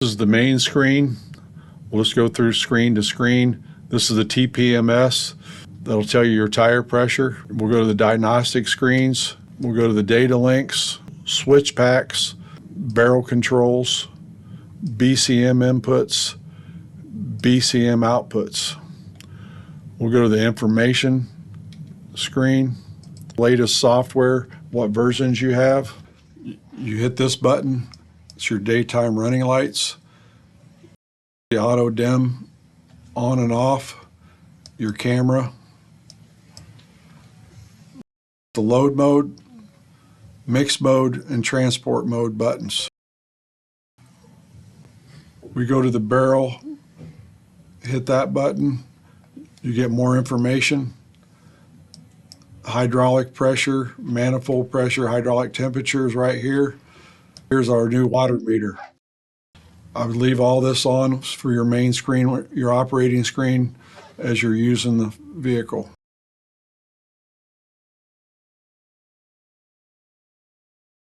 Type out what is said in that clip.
This is the main screen. We'll just go through screen to screen. This is the TPMS. That'll tell you your tire pressure. We'll go to the diagnostic screens. We'll go to the data links, switch packs, barrel controls, BCM inputs, BCM outputs. We'll go to the information screen, latest software, what versions you have. You hit this button, it's your daytime running lights. The auto dim on and off, your camera, the load mode, mix mode, and transport mode buttons. We go to the barrel, hit that button, you get more information. Hydraulic pressure, manifold pressure, hydraulic temperature is right here. Here's our new water meter. I would leave all this on for your main screen, your operating screen, as you're using the vehicle.